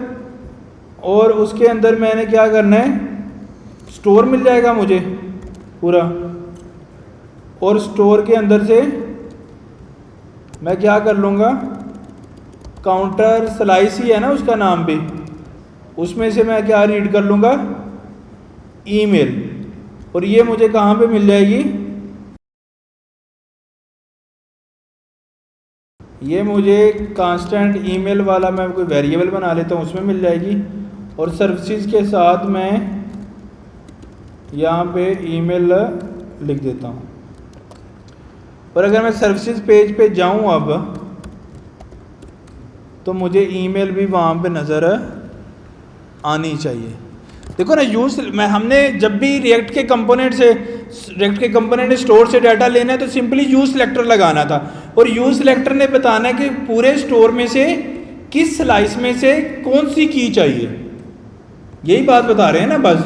और उसके अंदर मैंने क्या करना है, स्टोर मिल जाएगा मुझे पूरा, और स्टोर के अंदर से मैं क्या कर लूँगा, काउंटर स्लाइस ही है ना उसका नाम भी, उसमें से मैं क्या रीड कर लूँगा, ईमेल। और ये मुझे कहाँ पे मिल जाएगी, ये मुझे कांस्टेंट ईमेल वाला मैं कोई वेरिएबल बना लेता हूँ, उसमें मिल जाएगी। और सर्विसेज के साथ मैं यहाँ पे ईमेल लिख देता हूँ। और अगर मैं सर्विसेज पेज पे जाऊँ अब, तो मुझे ईमेल भी वहाँ पे नज़र आनी चाहिए। देखो ना, हमने जब भी रिएक्ट के कंपोनेंट ने स्टोर से डाटा लेना है तो सिंपली यूज सेलेक्टर लगाना था, और यूज सेलेक्टर ने बताना है कि पूरे स्टोर में से किस स्लाइस में से कौन सी की चाहिए, यही बात बता रहे हैं ना बस।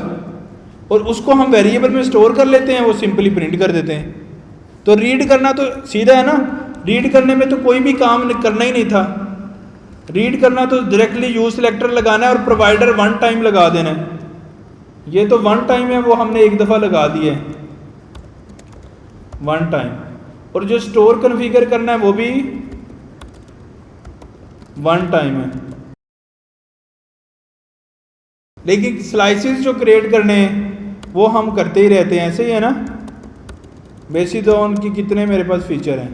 और उसको हम वेरिएबल में स्टोर कर लेते हैं, वो सिंपली प्रिंट कर देते हैं। तो रीड करना तो सीधा है ना, रीड करने में तो कोई भी काम करना ही नहीं था, रीड करना तो डायरेक्टली यूज सिलेक्टर लगाना है और प्रोवाइडर वन टाइम लगा देना है। ये तो वन टाइम है, वो हमने एक दफ़ा लगा दिया है वन टाइम। और जो स्टोर कॉन्फ़िगर करना है वो भी वन टाइम है। लेकिन स्लाइसेस जो क्रिएट करने हैं वो हम करते ही रहते हैं, ऐसे ही है ना। बेसिक तो उनकी कितने मेरे पास फीचर हैं,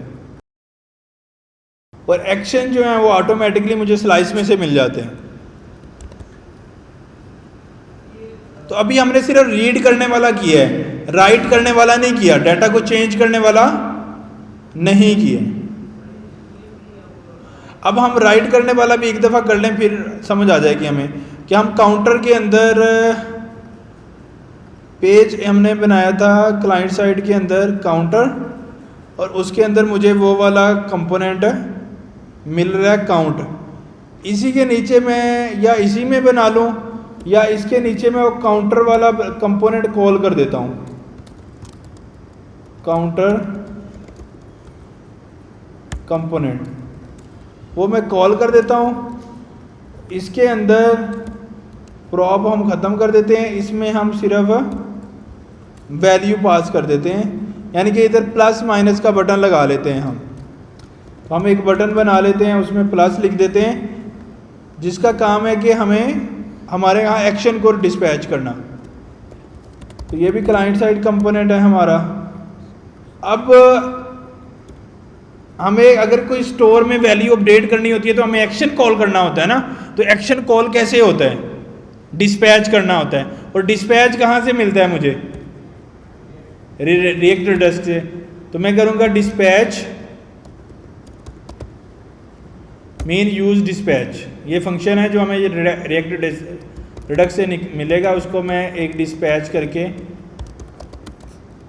और एक्शन जो है वो ऑटोमेटिकली मुझे स्लाइस में से मिल जाते हैं। तो अभी हमने सिर्फ रीड करने वाला किया है, राइट करने वाला नहीं किया, डाटा को चेंज करने वाला नहीं किया। अब हम राइट करने वाला भी एक दफ़ा कर लें, फिर समझ आ जाएगी हमें कि हम काउंटर के अंदर पेज हमने बनाया था क्लाइंट साइड के अंदर काउंटर, और उसके अंदर मुझे वो वाला कंपोनेंट मिल रहा है काउंट। इसी के नीचे मैं या इसी में बना लूँ या इसके नीचे मैं वो काउंटर वाला कंपोनेंट कॉल कर देता हूँ, काउंटर कंपोनेंट वो मैं कॉल कर देता हूँ। इसके अंदर प्रॉप हम ख़त्म कर देते हैं, इसमें हम सिर्फ वैल्यू पास कर देते हैं, यानी कि इधर प्लस माइनस का बटन लगा लेते हैं हम। तो हम एक बटन बना लेते हैं, उसमें प्लस लिख देते हैं, जिसका काम है कि हमें हमारे यहाँ एक्शन को डिस्पैच करना। तो ये भी क्लाइंट साइड कंपोनेंट है हमारा। अब हमें अगर कोई स्टोर में वैल्यू अपडेट करनी होती है तो हमें एक्शन कॉल करना होता है ना। तो एक्शन कॉल कैसे होता है? डिस्पैच करना होता है। और डिस्पैच कहाँ से मिलता है मुझे? रिएक्ट डेस्क से। तो मैं करूँगा डिस्पैच मीन यूज डिस्पैच। ये फंक्शन है जो हमें ये रिएक्ट रिडक्स से मिलेगा, उसको मैं एक डिस्पैच करके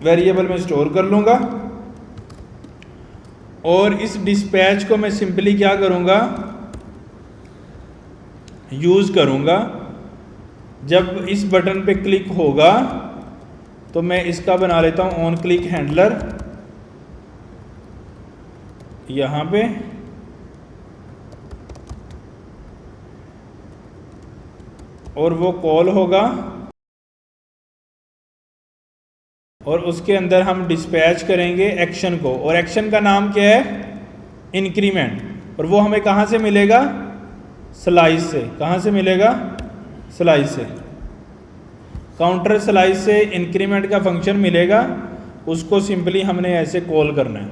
वेरिएबल में स्टोर कर लूँगा। और इस डिस्पैच को मैं सिंपली क्या करूँगा, यूज़ करूँगा। जब इस बटन पे क्लिक होगा तो मैं इसका बना लेता हूँ ऑन क्लिक हैंडलर यहाँ पे, और वो कॉल होगा और उसके अंदर हम डिस्पैच करेंगे एक्शन को। और एक्शन का नाम क्या है? इंक्रीमेंट। और वो हमें कहाँ से मिलेगा? स्लाइस से। कहाँ से मिलेगा? स्लाइस से। काउंटर स्लाइस से इंक्रीमेंट का फंक्शन मिलेगा, उसको सिंपली हमने ऐसे कॉल करना है।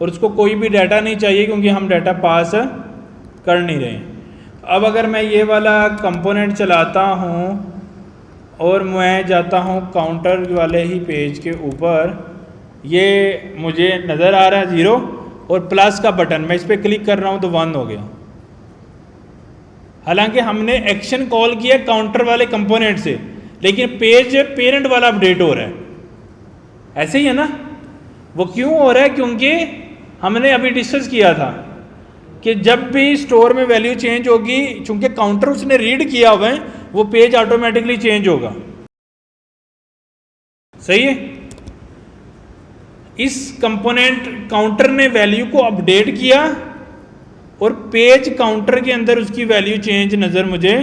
और उसको कोई भी डाटा नहीं चाहिए क्योंकि हम डाटा पास कर नहीं रहे हैं। अब अगर मैं ये वाला कंपोनेंट चलाता हूँ और मैं जाता हूँ काउंटर वाले ही पेज के ऊपर, ये मुझे नज़र आ रहा है 0 और प्लस का बटन, मैं इस पर क्लिक कर रहा हूँ तो 1 हो गया। हालांकि हमने एक्शन कॉल किया काउंटर वाले कंपोनेंट से, लेकिन पेज पेरेंट वाला अपडेट हो रहा है। ऐसे ही है ना। वो क्यों हो रहा है? क्योंकि हमने अभी डिस्कस किया था कि जब भी स्टोर में वैल्यू चेंज होगी, चूंकि काउंटर उसने रीड किया हुआ है, वो पेज ऑटोमेटिकली चेंज होगा। सही है। इस कंपोनेंट काउंटर ने वैल्यू को अपडेट किया और पेज काउंटर के अंदर उसकी वैल्यू चेंज नजर मुझे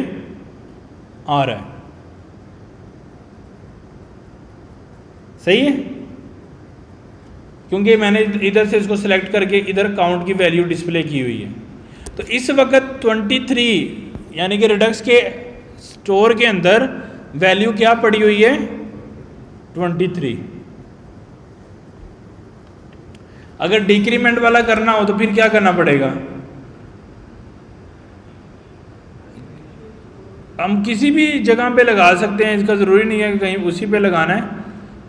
आ रहा है। सही है, क्योंकि मैंने इधर से इसको सिलेक्ट करके इधर काउंट की वैल्यू डिस्प्ले की हुई है। तो इस वक्त 23 यानी कि रिडक्स के स्टोर के अंदर वैल्यू क्या पड़ी हुई है? 23। अगर डिक्रीमेंट वाला करना हो तो फिर क्या करना पड़ेगा? हम किसी भी जगह पे लगा सकते हैं, इसका ज़रूरी नहीं है कि कहीं उसी पे लगाना है,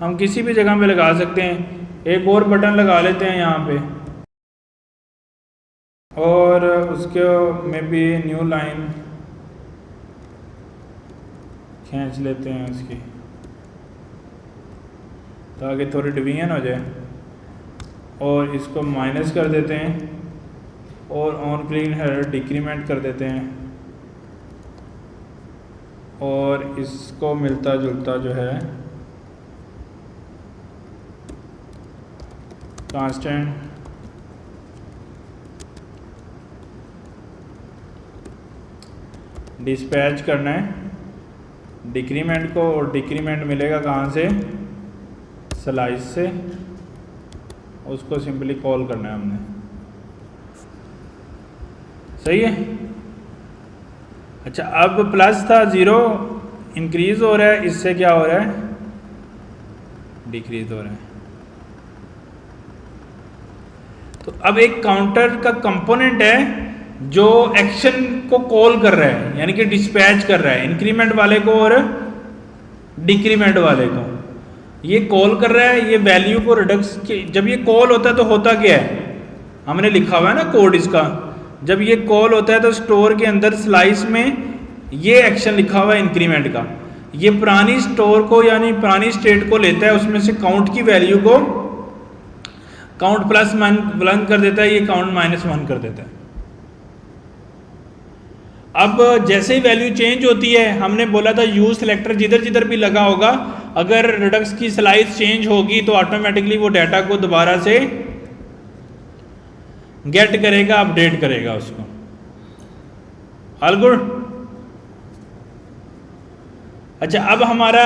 हम किसी भी जगह पे लगा सकते हैं। एक और बटन लगा लेते हैं यहाँ पे और उसके में भी न्यू लाइन खींच लेते हैं उसकी, ताकि थोड़ी डिवीजन हो जाए। और इसको माइनस कर देते हैं और ऑन क्लीन हेडर डिक्रीमेंट कर देते हैं और इसको मिलता जुलता जो है कांस्टेंट डिस्पैच करना है डिक्रीमेंट को, और डिक्रीमेंट मिलेगा कहाँ से, स्लाइस से, उसको सिंपली कॉल करना है हमने। सही है। अच्छा, अब प्लस था 0 इंक्रीज हो रहा है, इससे क्या हो रहा है, डिक्रीज हो रहा है। तो अब एक काउंटर का कंपोनेंट है जो एक्शन को कॉल कर रहा है, यानी कि डिस्पैच कर रहा है इंक्रीमेंट वाले को और डिक्रीमेंट वाले को। ये कॉल कर रहा है, ये वैल्यू को रिडक्स के, जब ये कॉल होता है तो होता क्या है, हमने लिखा हुआ है ना कोड इसका। जब ये कॉल होता है तो स्टोर के अंदर स्लाइस में ये एक्शन लिखा हुआ है इंक्रीमेंट का, ये पुरानी स्टोर को यानी पुरानी स्टेट को लेता है, उसमें से काउंट की वैल्यू को काउंट +1 कर देता है, ये काउंट -1 कर देता है। अब जैसे ही वैल्यू चेंज होती है, हमने बोला था यूज सिलेक्टर जिधर जिधर भी लगा होगा, अगर रिडक्स की स्लाइस चेंज होगी तो ऑटोमेटिकली वो डाटा को दोबारा से गेट करेगा, अपडेट करेगा उसको। All good. अच्छा, अब हमारा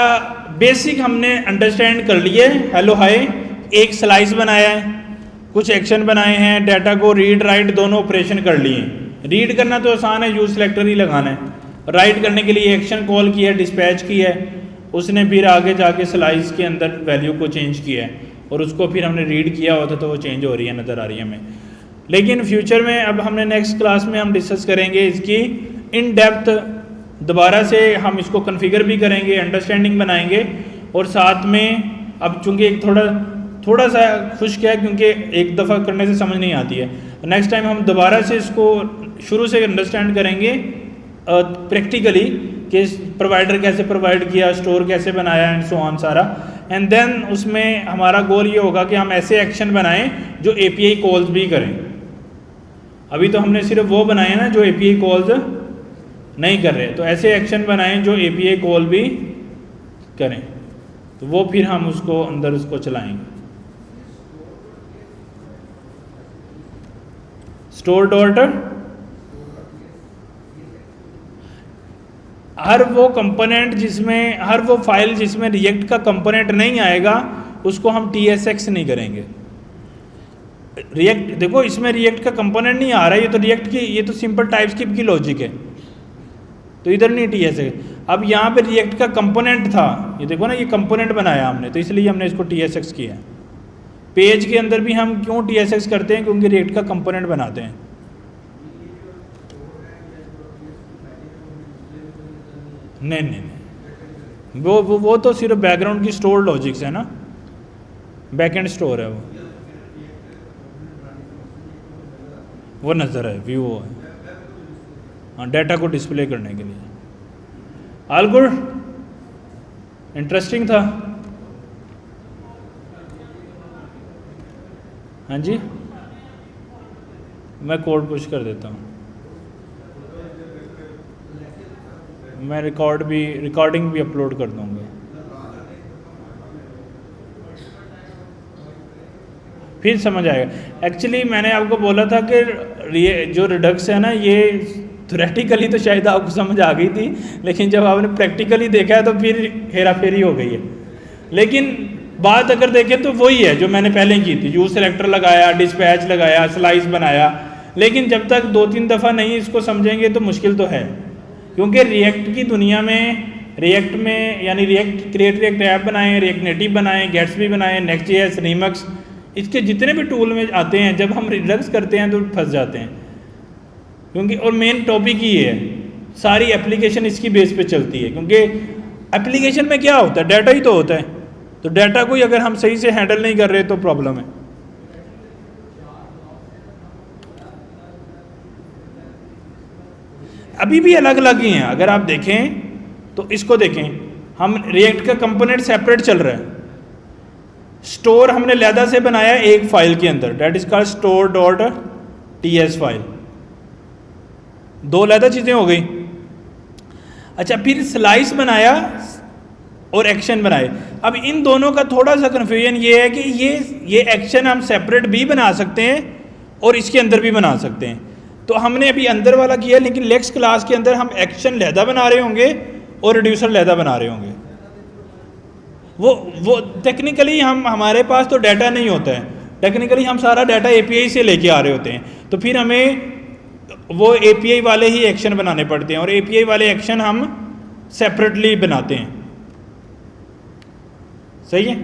बेसिक हमने अंडरस्टैंड कर लिए, हेलो हाय, एक स्लाइस बनाया है, कुछ एक्शन बनाए हैं, डाटा को रीड राइट दोनों ऑपरेशन कर लिए। रीड करना तो आसान है, यूज सिलेक्टर ही लगाना है। राइट करने के लिए एक्शन कॉल किया है, डिस्पैच किया है, उसने फिर आगे जाके स्लाइस के अंदर वैल्यू को चेंज किया है, और उसको फिर हमने रीड किया होता तो वो चेंज हो रही है, नज़र आ रही है हमें। लेकिन फ्यूचर में, अब हमने नेक्स्ट क्लास में हम डिस्कस करेंगे इसकी इन डेप्थ, दोबारा से हम इसको कन्फिगर भी करेंगे, अंडरस्टैंडिंग बनाएंगे, और साथ में अब चूँकि एक थोड़ा सा खुश्क है क्योंकि एक दफ़ा करने से समझ नहीं आती है, नेक्स्ट टाइम हम दोबारा से इसको शुरू से अंडरस्टैंड करेंगे प्रैक्टिकली कि प्रोवाइडर कैसे प्रोवाइड किया, स्टोर कैसे बनाया एंड सो ऑन सारा। एंड देन उसमें हमारा गोल ये होगा कि हम ऐसे एक्शन बनाएं जो एपीआई कॉल्स भी करें। अभी तो हमने सिर्फ वो बनाए ना जो एपीआई कॉल्स नहीं कर रहे, तो ऐसे एक्शन बनाएं जो एपीआई कॉल भी करें, तो वो फिर हम उसको अंदर उसको चलाएंगे। स्टोर डॉट, हर वो कंपोनेंट जिसमें, हर वो फाइल जिसमें रिएक्ट का कंपोनेंट नहीं आएगा उसको हम TSX नहीं करेंगे। रिएक्ट, देखो इसमें रिएक्ट का कंपोनेंट नहीं आ रहा है, ये तो रिएक्ट की, ये तो सिंपल टाइपस्क्रिप्ट की लॉजिक है, तो इधर नहीं TSX। अब यहाँ पे रिएक्ट का कंपोनेंट था, ये देखो ना, ये कंपोनेंट बनाया हमने, तो इसलिए हमने इसको TSX किया। पेज के अंदर भी हम क्यों TSX करते हैं, क्योंकि रिएक्ट का कंपोनेंट बनाते हैं। नहीं, वो तो सिर्फ बैकग्राउंड की स्टोर लॉजिक्स है ना, बैकएंड स्टोर है वो नज़र है, व्यू है, हाँ, डाटा को डिस्प्ले करने के लिए। ऑल गुड, इंटरेस्टिंग था। हाँ जी, मैं कोड पुश कर देता हूँ, मैं रिकॉर्डिंग भी अपलोड कर दूँगा, फिर समझ आएगा। एक्चुअली मैंने आपको बोला था कि जो रिडक्स है ना, ये थ्योरेटिकली तो शायद आपको समझ आ गई थी, लेकिन जब आपने प्रैक्टिकली देखा है तो फिर हेरा फेरी हो गई है। लेकिन बात अगर देखें तो वही है जो मैंने पहले की थी, यूज सेलेक्टर लगाया, डिस्पैच लगाया, स्लाइस बनाया, लेकिन जब तक 2-3 दफ़ा नहीं इसको समझेंगे तो मुश्किल तो है, क्योंकि रिएक्ट की दुनिया में, रिएक्ट में यानी रिएक्ट क्रिएट रिएक्ट ऐप बनाएं, रिएक्ट नेटिव बनाएं, गेट्सबी बनाएं, नेक्स्ट.js, रीमक्स, इसके जितने भी टूल में आते हैं, जब हम रिडक्स करते हैं तो फंस जाते हैं, क्योंकि और मेन टॉपिक ही है, सारी एप्लीकेशन इसकी बेस पे चलती है, क्योंकि एप्लीकेशन में क्या होता है, डाटा ही तो होता है, तो डाटा को ही अगर हम सही से हैंडल नहीं कर रहे तो प्रॉब्लम है। अभी भी अलग अलग ही हैं, अगर आप देखें तो इसको देखें, हम रिएक्ट का कंपोनेंट सेपरेट चल रहा है, स्टोर हमने लैदा से बनाया एक फाइल के अंदर, that is called store.ts file, 2 लैदा चीज़ें हो गई। अच्छा, फिर स्लाइस बनाया और एक्शन बनाए। अब इन दोनों का थोड़ा सा कन्फ्यूजन ये है कि ये एक्शन हम सेपरेट भी बना सकते हैं और इसके अंदर भी बना सकते हैं। तो हमने अभी अंदर वाला किया, लेकिन नेक्स्ट क्लास के अंदर हम एक्शन लहदा बना रहे होंगे और रिड्यूसर लहदा बना रहे होंगे। वो टेक्निकली हमारे पास तो डाटा नहीं होता है, टेक्निकली हम सारा डाटा एपीआई से लेके आ रहे होते हैं, तो फिर हमें वो एपीआई वाले ही एक्शन बनाने पड़ते हैं और एपीआई वाले एक्शन हम सेपरेटली बनाते हैं। सही है।